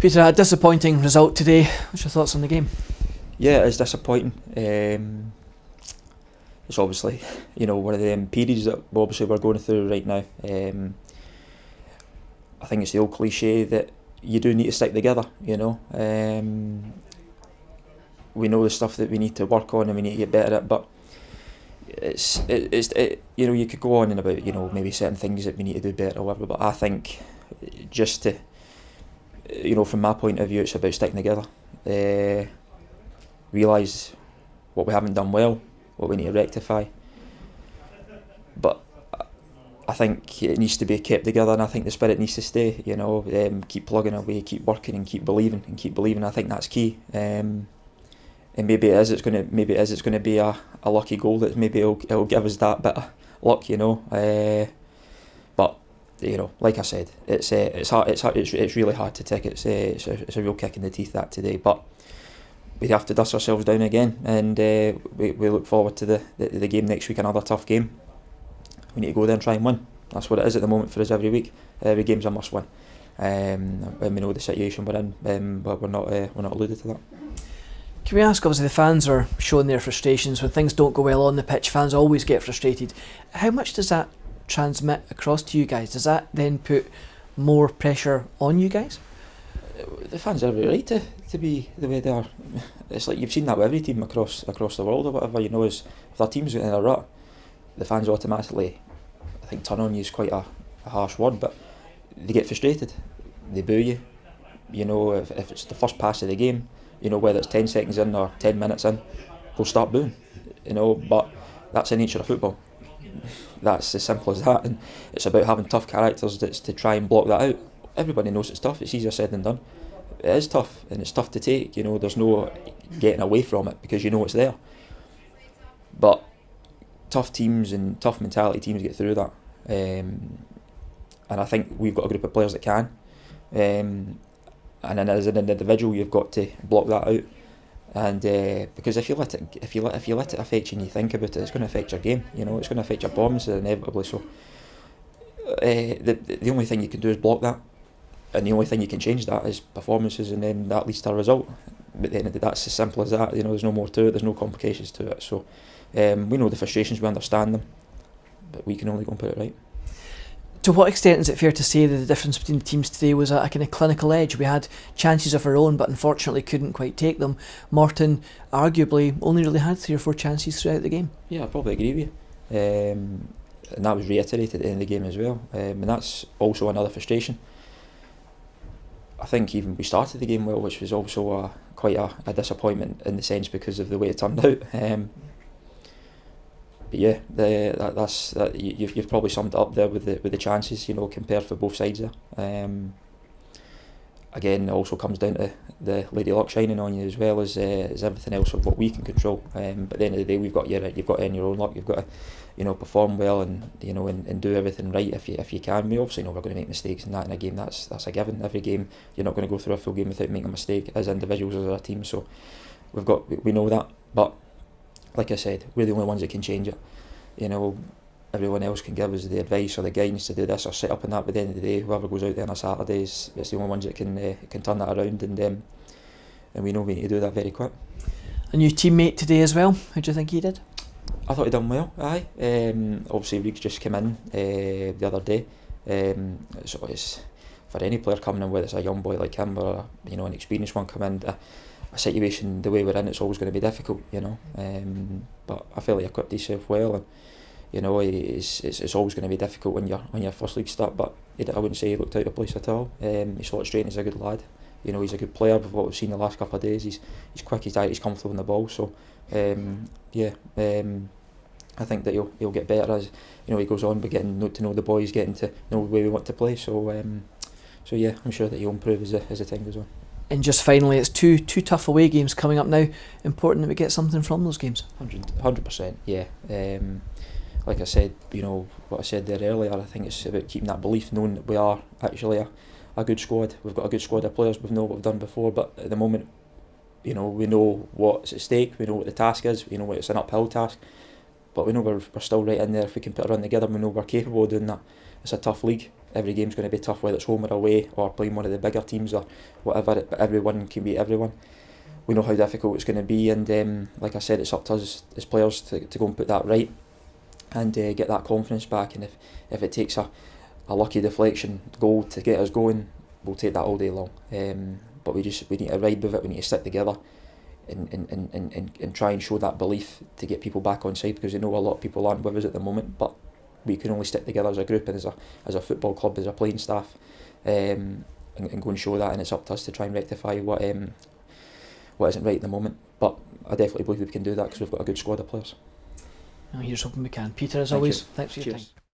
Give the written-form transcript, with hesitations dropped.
Peter, a disappointing result today. What's your thoughts on the game? Yeah, it's disappointing. It's obviously, one of the periods that we're going through right now. I think it's the old cliche that you do need to stick together. We know the stuff that we need to work on and we need to get better at, but you could go on and about maybe certain things that we need to do better or whatever. But I think just to from my point of view, it's about sticking together. Realise what we haven't done well, what we need to rectify. But I think it needs to be kept together, and I think the spirit needs to stay. Keep plugging away, keep working, and keep believing. I think that's key. And maybe it's going to be a lucky goal that maybe it'll give us that bit of luck. But like I said, it's hard. It's really hard to take. It's a real kick in the teeth that today. But we have to dust ourselves down again, and we look forward to the game next week. Another tough game. We need to go there and try and win. That's what it is at the moment for us every week. Every game's a must win. And we know the situation we're in, but we're not alluded to that. Can we ask, obviously the fans are showing their frustrations. When things don't go well on the pitch, fans always get frustrated. How much does that transmit across to you guys? Does that then put more pressure on you guys? The fans are right to be the way they are. It's like you've seen that with every team across the world or whatever. Is if their team's in a rut, the fans automatically, I think turn on you is quite a harsh word, but they get frustrated. They boo you. If it's the first pass of the game, whether it's 10 seconds in or 10 minutes in, they'll start booing. But that's the nature of football. That's as simple as that, and it's about having tough characters that's to try and block that out. Everybody knows it's tough. It's easier said than done. It is tough, and it's tough to take. There's no getting away from it because it's there. But tough teams and tough mentality teams get through that, and I think we've got a group of players that can. And then as an individual, you've got to block that out. And because if you let it affect you and you think about it, it's going to affect your game. It's going to affect your performances inevitably. So the only thing you can do is block that, and the only thing you can change that is performances, and then that leads to a result. But then that's as simple as that. There's no more to it. There's no complications to it. So we know the frustrations, we understand them, but we can only go and put it right. To what extent is it fair to say that the difference between the teams today was a kind of clinical edge? We had chances of our own, but unfortunately couldn't quite take them. Morton arguably only really had 3 or 4 chances throughout the game. Yeah, I probably agree with you. And that was reiterated at the end of the game as well. And that's also another frustration. I think even we started the game well, which was also quite a disappointment in the sense because of the way it turned out. But yeah, you've probably summed it up there with the chances, compared for both sides there. Again, it also comes down to the lady luck shining on you as well as everything else of what we can control. But at the end of the day, you've got in your own luck. You've got to perform well and and do everything right if you can. We obviously know we're going to make mistakes in that in a game. That's a given. Every game you're not going to go through a full game without making a mistake as individuals as a team. So we know that, but like I said, we're the only ones that can change it. Everyone else can give us the advice or the guidance to do this or set up and that, but at the end of the day, whoever goes out there on a Saturday is the only ones that can turn that around, and we know we need to do that very quick. A new teammate today as well. How do you think he did? I thought he done well. Aye. Obviously, Riggs just came in the other day. So it's for any player coming in, whether it's a young boy like him or an experienced one coming in, a situation the way we're in, it's always going to be difficult. But I feel he equipped himself well, and it's always going to be difficult when you're on your first league start. But I wouldn't say he looked out of place at all. He saw it straight. He's a good lad. He's a good player. With what we've seen the last couple of days, he's quick. He's tight. He's comfortable in the ball. So I think that he'll get better as he goes on. But getting to know the boys, getting to know the way we want to play. So yeah, I'm sure that he'll improve as the time goes on. And just finally, it's two tough away games coming up now. Important that we get something from those games. 100%, yeah. Like I said, what I said there earlier, I think it's about keeping that belief, knowing that we are actually a good squad. We've got a good squad of players. We know what we've done before, but at the moment, we know what's at stake. We know what the task is. We know it's an uphill task, but we know we're still right in there. If we can put a run together, we know we're capable of doing that. It's a tough league, every game's going to be tough, whether it's home or away or playing one of the bigger teams or whatever. But everyone can beat everyone. We know how difficult it's going to be, and like I said, it's up to us as players to go and put that right and get that confidence back. And if it takes a lucky deflection goal to get us going, we'll take that all day long. But we need to ride with it. We need to stick together and try and show that belief to get people back on side, because we know a lot of people aren't with us at the moment, but we can only stick together as a group and as a football club, as a playing staff, and go and show that. And it's up to us to try and rectify what isn't right at the moment. But I definitely believe we can do that because we've got a good squad of players. Here's hoping we can. Peter, as Thank always, you. thanks for your Cheers. time.